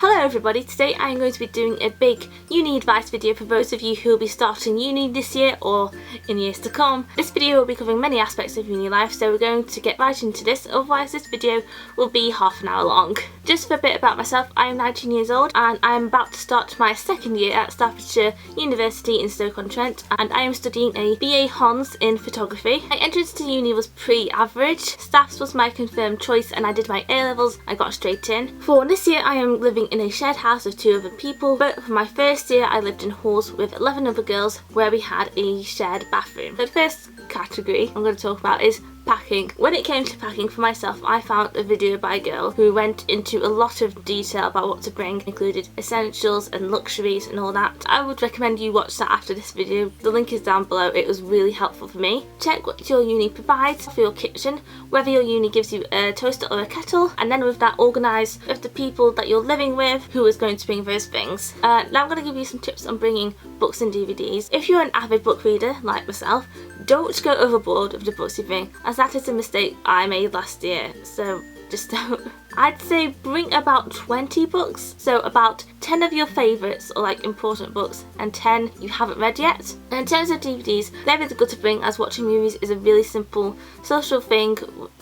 Hello everybody, today I'm going to be doing a big uni advice video for those of you who will be starting uni this year or in years to come. This video will be covering many aspects of uni life, so we're going to get right into this, otherwise this video will be half an hour long. Just for a bit about myself, I am 19 years old and I'm about to start my second year at Staffordshire University in Stoke-on-Trent, and I am studying a BA Hons in photography. My entrance to uni was pretty average. Staffs was my confirmed choice and I did my A-levels. I got straight in. For this year I am living in a shared house with 2 other people, but for my first year I lived in halls with 11 other girls where we had a shared bathroom. The first category I'm going to talk about is packing. When it came to packing for myself, I found a video by a girl who went into a lot of detail about what to bring, included essentials and luxuries and all that. I would recommend you watch that after this video. The link is down below. It was really helpful for me. Check what your uni provides for your kitchen, whether your uni gives you a toaster or a kettle, and then with that organise with the people that you're living with who is going to bring those things. Now I'm going to give you some tips on bringing books and DVDs. If you're an avid book reader like myself, don't go overboard with the books you bring, as that is a mistake I made last year, so just don't. I'd say bring about 20 books, so about 10 of your favourites or like important books and 10 you haven't read yet. And in terms of DVDs, they're really good to bring, as watching movies is a really simple social thing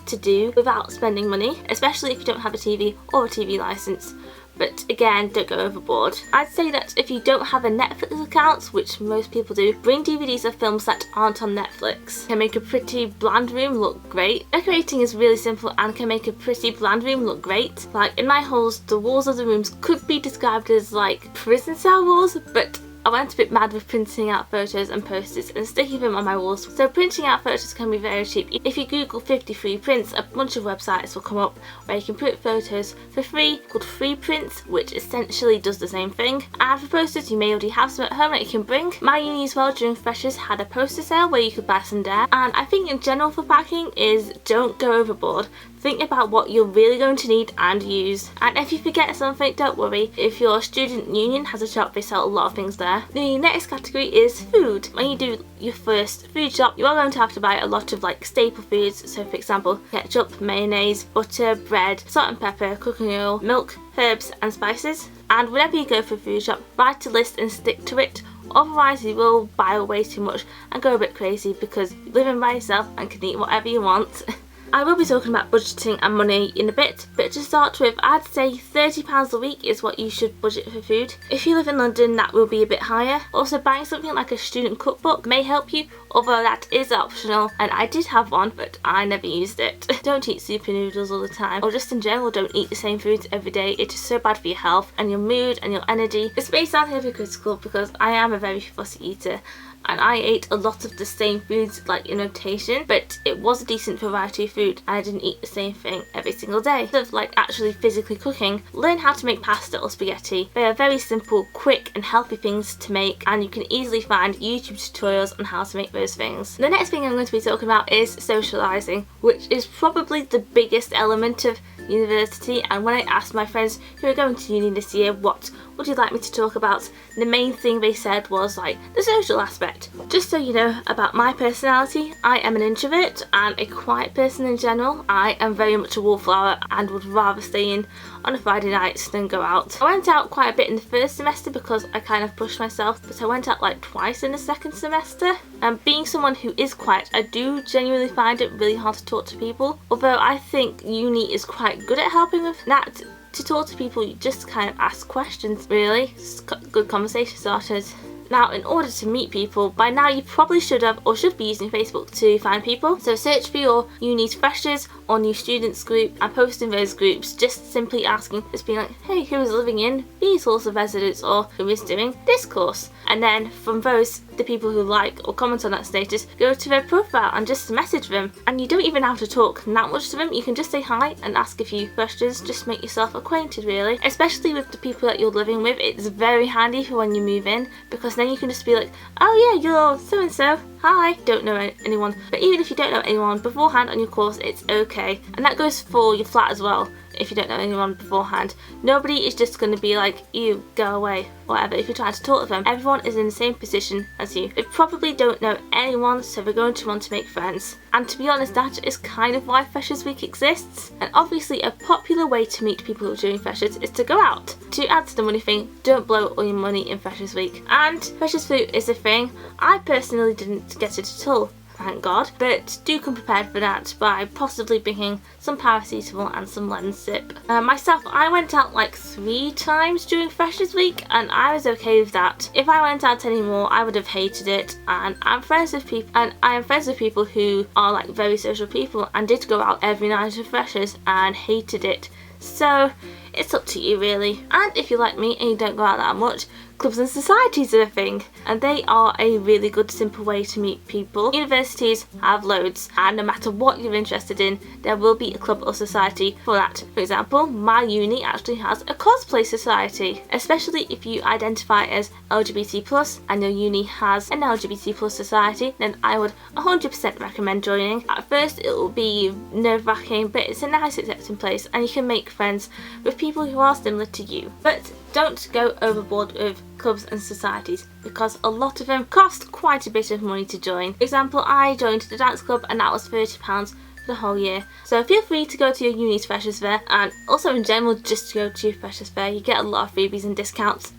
to do without spending money, especially if you don't have a TV or a TV licence. But again, don't go overboard. I'd say that if you don't have a Netflix account, which most people do, bring DVDs of films that aren't on Netflix. It can make a pretty bland room look great. Decorating is really simple and can make a pretty bland room look great. Like in my halls, the walls of the rooms could be described as like prison cell walls, but I went a bit mad with printing out photos and posters and sticking them on my walls. So printing out photos can be very cheap. If you Google 50 free prints, a bunch of websites will come up where you can print photos for free called Free Prints, which essentially does the same thing. And for posters, you may already have some at home that you can bring. My uni as well during freshers had a poster sale where you could buy some there. And I think in general for packing is don't go overboard. Think about what you're really going to need and use. And if you forget something, don't worry. If your student union has a shop, they sell a lot of things there. The next category is food. When you do your first food shop, you are going to have to buy a lot of like staple foods. So for example, ketchup, mayonnaise, butter, bread, salt and pepper, cooking oil, milk, herbs and spices. And whenever you go for a food shop, write a list and stick to it. Otherwise you will buy way too much and go a bit crazy because you're living by yourself and can eat whatever you want. I will be talking about budgeting and money in a bit, but to start with, I'd say £30 a week is what you should budget for food. If you live in London, that will be a bit higher. Also, buying something like a student cookbook may help you, although that is optional, and I did have one, but I never used it. Don't eat super noodles all the time, or just in general don't eat the same foods every day. It is so bad for your health and your mood and your energy. This may sound hypocritical because I am a very fussy eater, and I ate a lot of the same foods like in rotation, but it was a decent variety of food and I didn't eat the same thing every single day. Instead of like actually physically cooking, learn how to make pasta or spaghetti. They are very simple, quick and healthy things to make, and you can easily find YouTube tutorials on how to make those things. The next thing I'm going to be talking about is socialising, which is probably the biggest element of university. And when I asked my friends who are going to uni this year what would you like me to talk about, the main thing they said was like the social aspect. Just so you know about my personality, I am an introvert and a quiet person in general. I am very much a wallflower and would rather stay in on a Friday night than go out. I went out quite a bit in the first semester because I kind of pushed myself, but I went out like twice in the second semester. And being someone who is quiet, I do genuinely find it really hard to talk to people, although I think uni is quite good at helping with that. To talk to people, you just kind of ask questions really. It's good conversation starters. Now, in order to meet people, by now you probably should have or should be using Facebook to find people. So search for your uni's freshers or new students group and post in those groups, just simply asking, just being like, hey, who is living in these halls of residence or who is doing this course? And then from those, the people who like or comment on that status, go to their profile and just message them. And you don't even have to talk that much to them. You can just say hi and ask a few questions, just make yourself acquainted really. Especially with the people that you're living with, it's very handy for when you move in, because then you can just be like, oh yeah, you're so and so, hi. Don't know anyone, but even if you don't know anyone beforehand on your course, it's okay. And that goes for your flat as well. if you don't know anyone beforehand. Nobody is just going to be like, you go away, whatever, if you try to talk to them. Everyone is in the same position as you. They probably don't know anyone, so they're going to want to make friends. And to be honest, that is kind of why Freshers Week exists. And obviously a popular way to meet people who are doing Freshers is to go out. To add to the money thing, don't blow all your money in Freshers Week. And Freshers food is a thing. I personally didn't get it at all, thank God, but do come prepared for that by possibly bringing some paracetamol and some Lensip. Myself, I went out like 3 times during Freshers Week and I was okay with that. If I went out anymore, I would have hated it, and I am friends with people who are like very social people and did go out every night of Freshers and hated it. So it's up to you really. And if you're like me and you don't go out that much, clubs and societies are a thing, and they are a really good simple way to meet people. Universities have loads, and no matter what you're interested in, there will be a club or society for that. For example, my uni actually has a cosplay society, especially if you identify as LGBT+ and your uni has an LGBT+ society, then I would 100% recommend joining. At first it will be nerve-wracking, but it's a nice accepting place and you can make friends with people who are similar to you. But don't go overboard with clubs and societies because a lot of them cost quite a bit of money to join. For example, I joined the dance club and that was £30 for the whole year. So feel free to go to your uni's Freshers Fair, and also in general just to go to your Freshers Fair. You get a lot of freebies and discounts.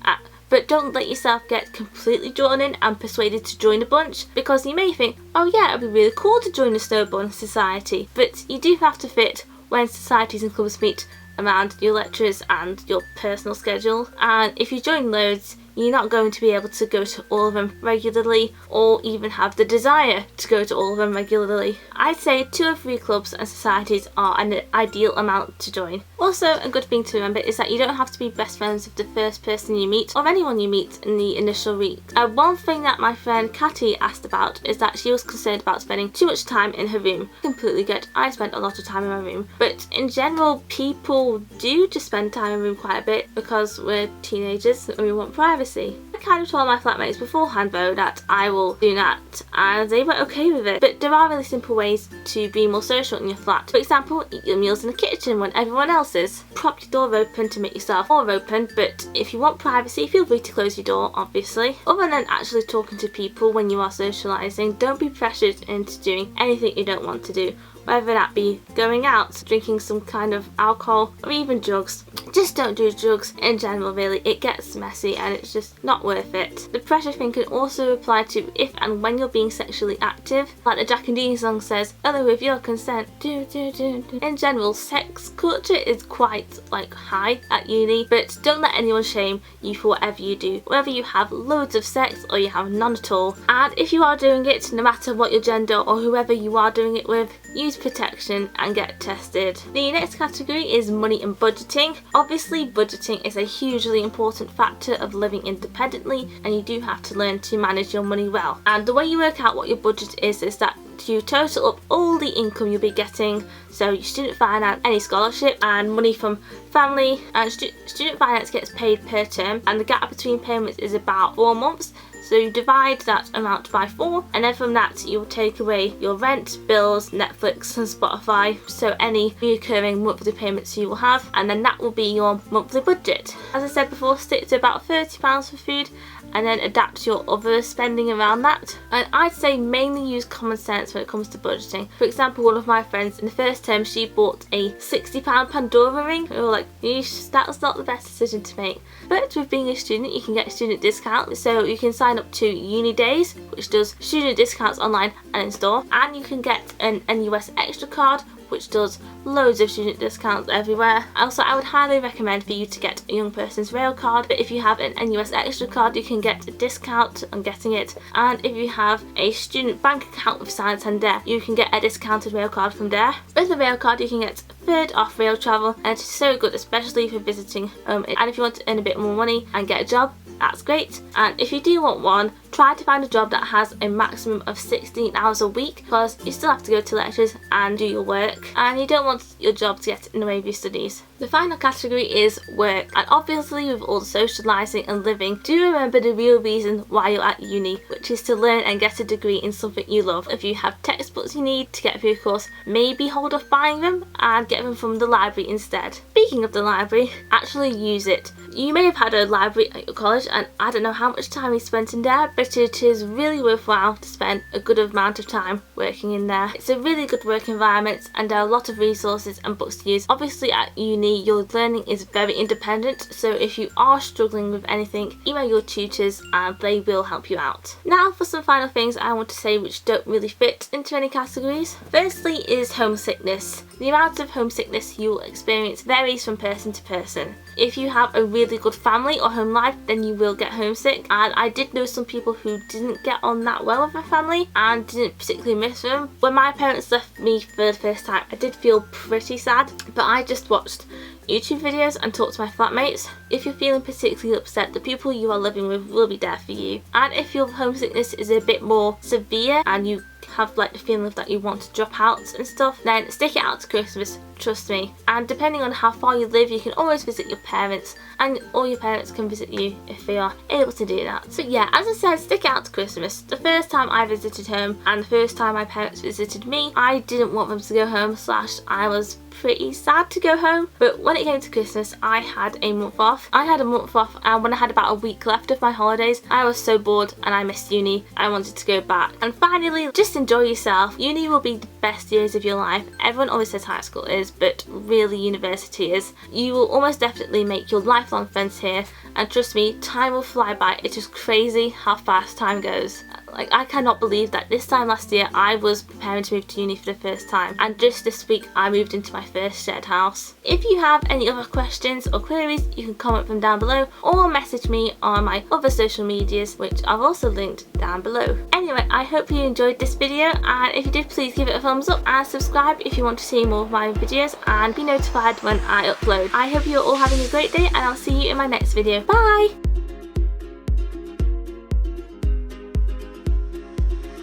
But don't let yourself get completely drawn in and persuaded to join a bunch, because you may think, oh yeah, it'd be really cool to join a snowboarding society, but you do have to fit when societies and clubs meet around your lectures and your personal schedule. And if you join loads, you're not going to be able to go to all of them regularly, or even have the desire to go to all of them regularly. I'd say 2 or 3 clubs and societies are an ideal amount to join. Also, a good thing to remember is that you don't have to be best friends with the first person you meet or anyone you meet in the initial week. One thing that my friend Catty asked about is that she was concerned about spending too much time in her room. Completely good. I spent a lot of time in my room, but in general people do just spend time in the room quite a bit because we're teenagers and we want privacy. I kind of told my flatmates beforehand though that I will do that, and they were okay with it. But there are really simple ways to be more social in your flat. For example, eat your meals in the kitchen when everyone else is. Prop your door open to make yourself more open, but if you want privacy, feel free to close your door, obviously. Other than actually talking to people when you are socialising, don't be pressured into doing anything you don't want to do. Whether that be going out, drinking some kind of alcohol, or even drugs. Just don't do drugs in general really, it gets messy and it's just not worth it. The pressure thing can also apply to if and when you're being sexually active. Like the Jack and Dean song says, only with your consent, do do do do. In general, sex culture is quite high at uni, but don't let anyone shame you for whatever you do. Whether you have loads of sex or you have none at all. And if you are doing it, no matter what your gender or whoever you are doing it with, use protection and get tested. The next category is money and budgeting. Obviously budgeting is a hugely important factor of living independently, and you do have to learn to manage your money well. And the way you work out what your budget is that you total up all the income you'll be getting, so your student finance, any scholarship and money from family, and student finance gets paid per term, and the gap between payments is about 4 months. So you divide that amount by 4, and then from that you'll take away your rent, bills, Netflix and Spotify, so any recurring monthly payments you will have, and then that will be your monthly budget. As I said before, stick to about £30 for food and then adapt your other spending around that. And I'd say mainly use common sense when it comes to budgeting. For example, one of my friends in the first term, she bought a £60 Pandora ring. We were like, that's not the best decision to make. But with being a student, you can get a student discount, so you can sign up to Uni Days, which does student discounts online and in store, and you can get an NUS Extra card, which does loads of student discounts everywhere. Also, I would highly recommend for you to get a young person's rail card, but if you have an NUS Extra card you can get a discount on getting it, and if you have a student bank account with Santander you can get a discounted rail card from there. With the rail card you can get a third off rail travel, and it's so good especially for visiting home, and if you want to earn a bit more money and get a job, that's great. And if you do want one, try to find a job that has a maximum of 16 hours a week, because you still have to go to lectures and do your work, and you don't want your job to get in the way of your studies. The final category is work, and obviously with all the socialising and living, do remember the real reason why you're at uni, which is to learn and get a degree in something you love. If you have textbooks textbooks you need to get through your course, maybe hold off buying them and get them from the library instead. Speaking of the library, actually use it. You may have had a library at your college, and I don't know how much time you spent in there, but it is really worthwhile to spend a good amount of time working in there. It's a really good work environment and there are a lot of resources and books to use. Obviously at uni your learning is very independent, so if you are struggling with anything, email your tutors and they will help you out. Now for some final things I want to say which don't really fit into any categories. Firstly is homesickness. The amount of homesickness you will experience varies from person to person. If you have a really good family or home life, then you will get homesick, and I did know some people who didn't get on that well with their family and didn't particularly miss them. When my parents left me for the first time, I did feel pretty sad, but I just watched YouTube videos and talked to my flatmates. If you're feeling particularly upset, the people you are living with will be there for you. And if your homesickness is a bit more severe and you have like the feeling that you want to drop out and stuff, then stick it out to Christmas, trust me. And depending on how far you live, you can always visit your parents, and all your parents can visit you if they are able to do that. So yeah, as I said, stick it out to Christmas. The first time I visited home and the first time my parents visited me, I didn't want them to go home, / I was pretty sad to go home. But when it came to Christmas, I had a month off. And when I had about a week left of my holidays, I was so bored and I missed uni. I wanted to go back. And finally, just enjoy yourself. Uni will be the best years of your life. Everyone always says high school is, but really university is. You will almost definitely make your lifelong friends here, and trust me, time will fly by. It's just crazy how fast time goes. Like, I cannot believe that this time last year I was preparing to move to uni for the first time, and just this week I moved into my first shared house. If you have any other questions or queries, you can comment them down below or message me on my other social medias, which I've also linked down below. Anyway, I hope you enjoyed this video, and if you did, please give it a thumbs up and subscribe if you want to see more of my videos and be notified when I upload. I hope you're all having a great day, and I'll see you in my next video. Bye!